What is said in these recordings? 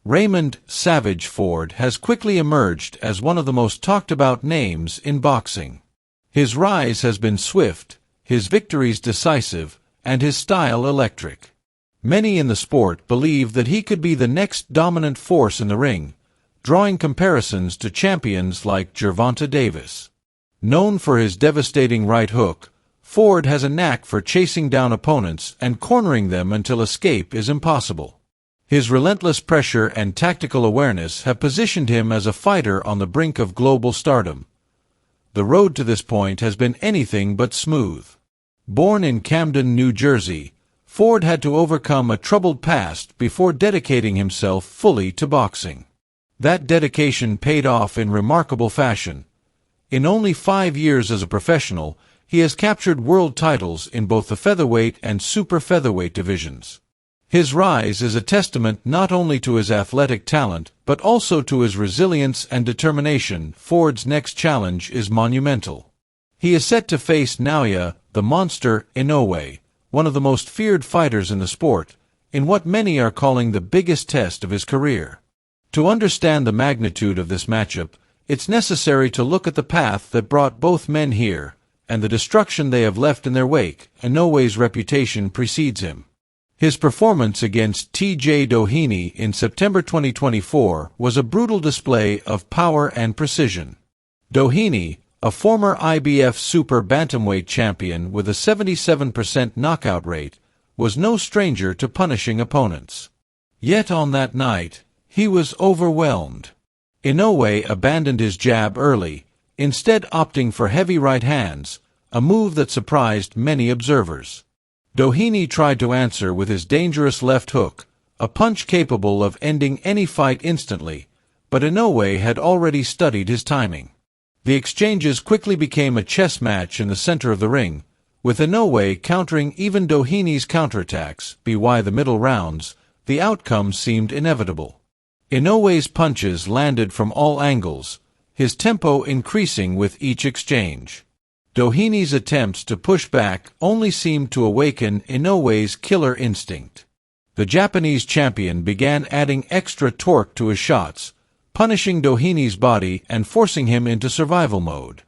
Raymond "Savage" Ford has quickly emerged as one of the most talked-about names in boxing. His rise has been swift, his victories decisive, and his style electric. Many in the sport believe that he could be the next dominant force in the ring, drawing comparisons to champions like Gervonta Davis. Known for his devastating right hook, Ford has a knack for chasing down opponents and cornering them until escape is impossible. His relentless pressure and tactical awareness have positioned him as a fighter on the brink of global stardom. The road to this point has been anything but smooth. Born in Camden, New Jersey, Ford had to overcome a troubled past before dedicating himself fully to boxing. That dedication paid off in remarkable fashion. In only 5 years as a professional, he has captured world titles in both the featherweight and super featherweight divisions. His rise is a testament not only to his athletic talent, but also to his resilience and determination. Ford's next challenge is monumental. He is set to face Naoya, the monster, Inoue, one of the most feared fighters in the sport, in what many are calling the biggest test of his career. To understand the magnitude of this matchup, it's necessary to look at the path that brought both men here, and the destruction they have left in their wake. Inoue's reputation precedes him. His performance against TJ Doheny in September 2024 was a brutal display of power and precision. Doheny, a former IBF Super Bantamweight champion with a 77% knockout rate, was no stranger to punishing opponents. Yet on that night, he was overwhelmed. Inoue abandoned his jab early, instead opting for heavy right hands, a move that surprised many observers. Doheny tried to answer with his dangerous left hook, a punch capable of ending any fight instantly, but Inoue had already studied his timing. The exchanges quickly became a chess match in the center of the ring, with Inoue countering even Doheny's counterattacks. By the middle rounds, the outcome seemed inevitable. Inoue's punches landed from all angles, his tempo increasing with each exchange. Doheny's attempts to push back only seemed to awaken Inoue's killer instinct. The Japanese champion began adding extra torque to his shots, punishing Doheny's body and forcing him into survival mode.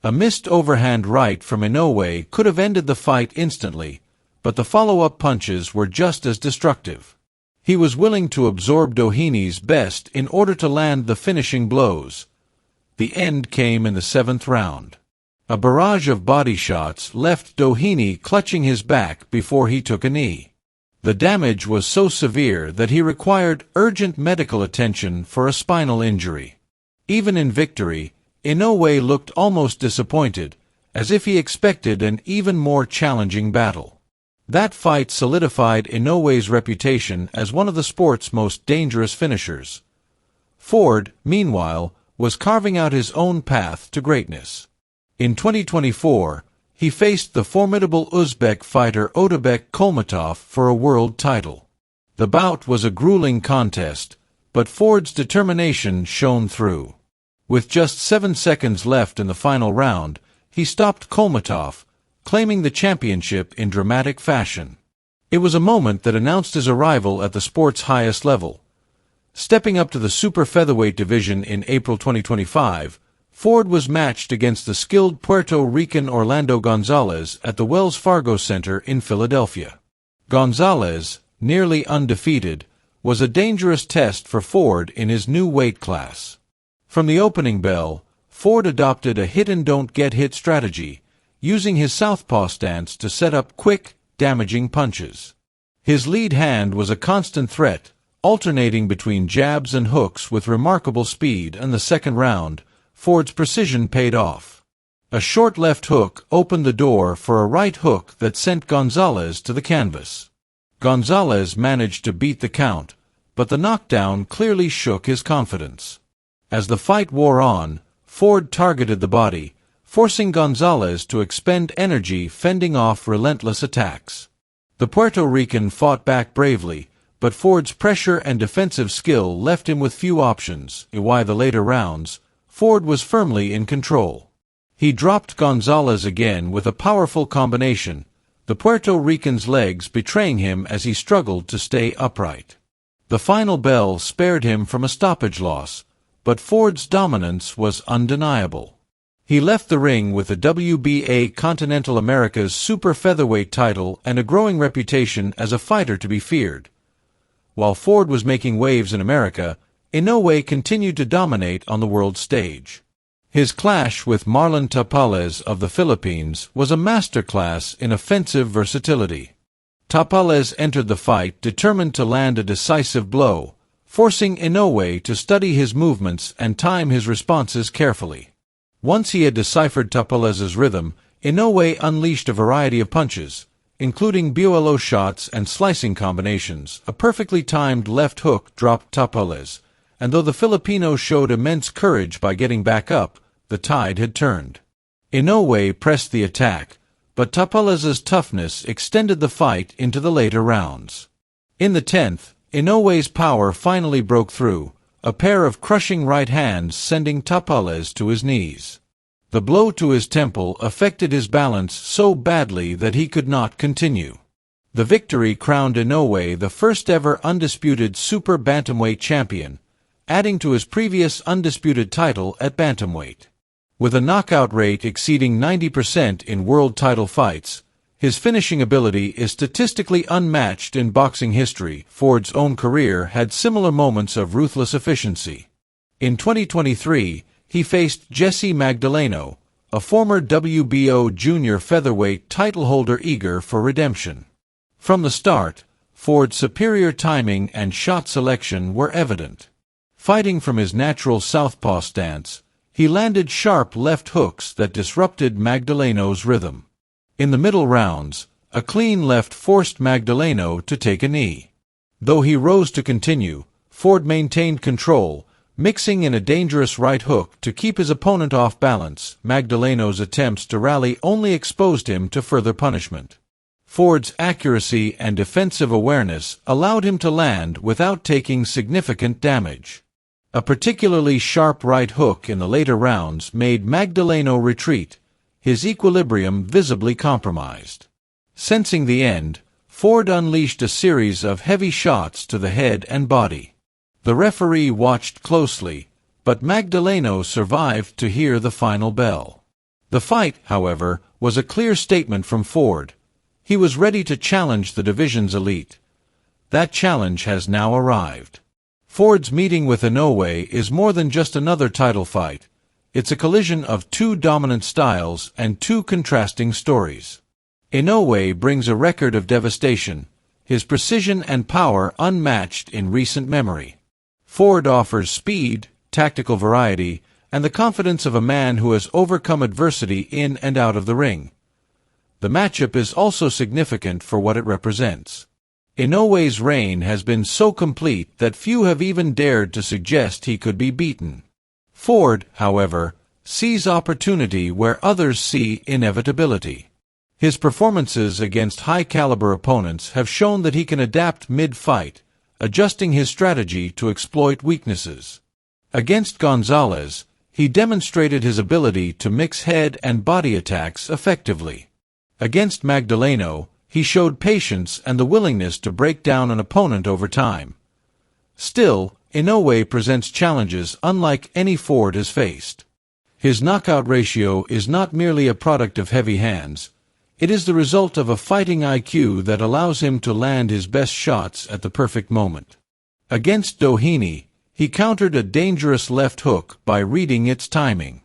A missed overhand right from Inoue could have ended the fight instantly, but the follow-up punches were just as destructive. He was willing to absorb Doheny's best in order to land the finishing blows. The end came in the 7th round. A barrage of body shots left Doheny clutching his back before he took a knee. The damage was so severe that he required urgent medical attention for a spinal injury. Even in victory, Inoue looked almost disappointed, as if he expected an even more challenging battle. That fight solidified Inoue's reputation as one of the sport's most dangerous finishers. Ford, meanwhile, was carving out his own path to greatness. In 2024, he faced the formidable Uzbek fighter Otabek Kholmatov for a world title. The bout was a grueling contest, but Ford's determination shone through. With just 7 seconds left in the final round, he stopped Kholmatov, claiming the championship in dramatic fashion. It was a moment that announced his arrival at the sport's highest level. Stepping up to the super featherweight division in April 2025, Ford was matched against the skilled Puerto Rican Orlando Gonzalez at the Wells Fargo Center in Philadelphia. Gonzalez, nearly undefeated, was a dangerous test for Ford in his new weight class. From the opening bell, Ford adopted a hit-and-don't-get-hit strategy, using his southpaw stance to set up quick, damaging punches. His lead hand was a constant threat, alternating between jabs and hooks with remarkable speed. In the 2nd round, Ford's precision paid off. A short left hook opened the door for a right hook that sent Gonzalez to the canvas. Gonzalez managed to beat the count, but the knockdown clearly shook his confidence. As the fight wore on, Ford targeted the body, forcing Gonzalez to expend energy fending off relentless attacks. The Puerto Rican fought back bravely, but Ford's pressure and defensive skill left him with few options. In the later rounds, Ford was firmly in control. He dropped Gonzalez again with a powerful combination, the Puerto Rican's legs betraying him as he struggled to stay upright. The final bell spared him from a stoppage loss, but Ford's dominance was undeniable. He left the ring with the WBA Continental America's super featherweight title and a growing reputation as a fighter to be feared. While Ford was making waves in America, Inoue continued to dominate on the world stage. His clash with Marlon Tapales of the Philippines was a masterclass in offensive versatility. Tapales entered the fight determined to land a decisive blow, forcing Inoue to study his movements and time his responses carefully. Once he had deciphered Tapales's rhythm, Inoue unleashed a variety of punches, including BOLO shots and slicing combinations. A perfectly timed left hook dropped Tapales, and though the Filipino showed immense courage by getting back up, the tide had turned. Inoue pressed the attack, but Tapales's toughness extended the fight into the later rounds. In the 10th, Inoue's power finally broke through, a pair of crushing right hands sending Tapales to his knees. The blow to his temple affected his balance so badly that he could not continue. The victory crowned Inoue the first-ever undisputed super bantamweight champion, adding to his previous undisputed title at bantamweight. With a knockout rate exceeding 90% in world title fights, his finishing ability is statistically unmatched in boxing history. Ford's own career had similar moments of ruthless efficiency. In 2023, he faced Jesse Magdaleno, a former WBO junior featherweight title holder eager for redemption. From the start, Ford's superior timing and shot selection were evident. Fighting from his natural southpaw stance, he landed sharp left hooks that disrupted Magdaleno's rhythm. In the middle rounds, a clean left forced Magdaleno to take a knee. Though he rose to continue, Ford maintained control, mixing in a dangerous right hook to keep his opponent off balance. Magdaleno's attempts to rally only exposed him to further punishment. Ford's accuracy and defensive awareness allowed him to land without taking significant damage. A particularly sharp right hook in the later rounds made Magdaleno retreat, his equilibrium visibly compromised. Sensing the end, Ford unleashed a series of heavy shots to the head and body. The referee watched closely, but Magdaleno survived to hear the final bell. The fight, however, was a clear statement from Ford. He was ready to challenge the division's elite. That challenge has now arrived. Ford's meeting with Inoue is more than just another title fight. It's a collision of two dominant styles and two contrasting stories. Inoue brings a record of devastation, his precision and power unmatched in recent memory. Ford offers speed, tactical variety, and the confidence of a man who has overcome adversity in and out of the ring. The matchup is also significant for what it represents. Inoue's reign has been so complete that few have even dared to suggest he could be beaten. Ford, however, sees opportunity where others see inevitability. His performances against high-caliber opponents have shown that he can adapt mid-fight, adjusting his strategy to exploit weaknesses. Against Gonzalez, he demonstrated his ability to mix head and body attacks effectively. Against Magdaleno, he showed patience and the willingness to break down an opponent over time. Still, Inoue presents challenges unlike any Ford has faced. His knockout ratio is not merely a product of heavy hands. It is the result of a fighting IQ that allows him to land his best shots at the perfect moment. Against Doheny, he countered a dangerous left hook by reading its timing.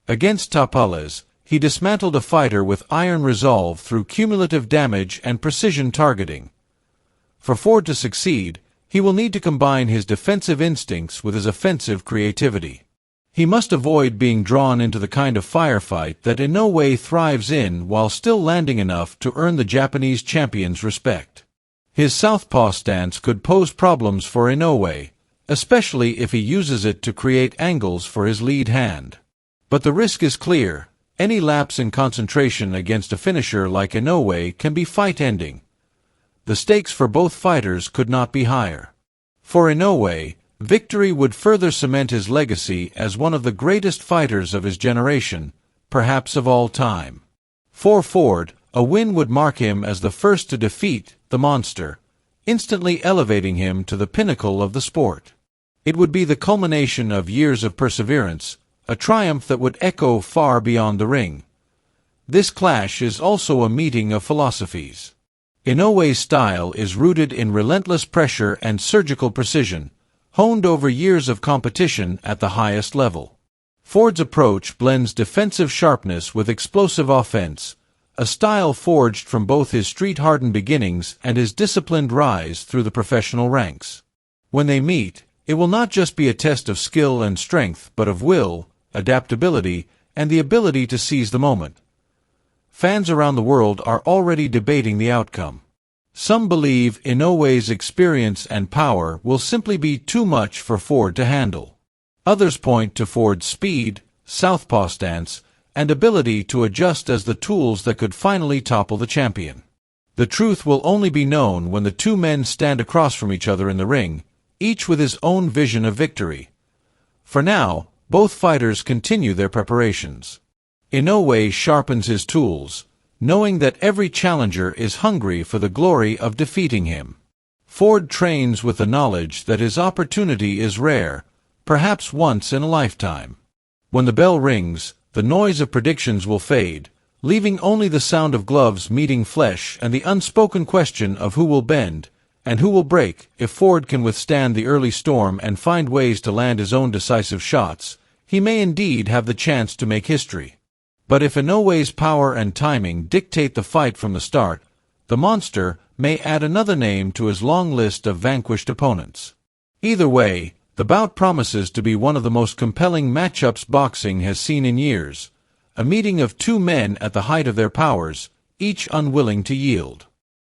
Against Tapales, he dismantled a fighter with iron resolve through cumulative damage and precision targeting. For Ford to succeed, he will need to combine his defensive instincts with his offensive creativity. He must avoid being drawn into the kind of firefight that Inoue thrives in while still landing enough to earn the Japanese champion's respect. His southpaw stance could pose problems for Inoue, especially if he uses it to create angles for his lead hand. But the risk is clear. Any lapse in concentration against a finisher like Inoue can be fight-ending. The stakes for both fighters could not be higher. For Inoue, victory would further cement his legacy as one of the greatest fighters of his generation, perhaps of all time. For Ford, a win would mark him as the first to defeat the monster, instantly elevating him to the pinnacle of the sport. It would be the culmination of years of perseverance, a triumph that would echo far beyond the ring. This clash is also a meeting of philosophies. Inoue's style is rooted in relentless pressure and surgical precision, honed over years of competition at the highest level. Ford's approach blends defensive sharpness with explosive offense, a style forged from both his street-hardened beginnings and his disciplined rise through the professional ranks. When they meet, it will not just be a test of skill and strength, but of will, adaptability, and the ability to seize the moment. Fans around the world are already debating the outcome. Some believe Inoue's experience and power will simply be too much for Ford to handle. Others point to Ford's speed, southpaw stance, and ability to adjust as the tools that could finally topple the champion. The truth will only be known when the two men stand across from each other in the ring, each with his own vision of victory. For now, both fighters continue their preparations. Inoue sharpens his tools, knowing that every challenger is hungry for the glory of defeating him. Ford trains with the knowledge that his opportunity is rare, perhaps once in a lifetime. When the bell rings, the noise of predictions will fade, leaving only the sound of gloves meeting flesh and the unspoken question of who will bend and who will break. If Ford can withstand the early storm and find ways to land his own decisive shots, he may indeed have the chance to make history. But if Inoue's power and timing dictate the fight from the start, the monster may add another name to his long list of vanquished opponents. Either way, the bout promises to be one of the most compelling matchups boxing has seen in years, a meeting of two men at the height of their powers, each unwilling to yield.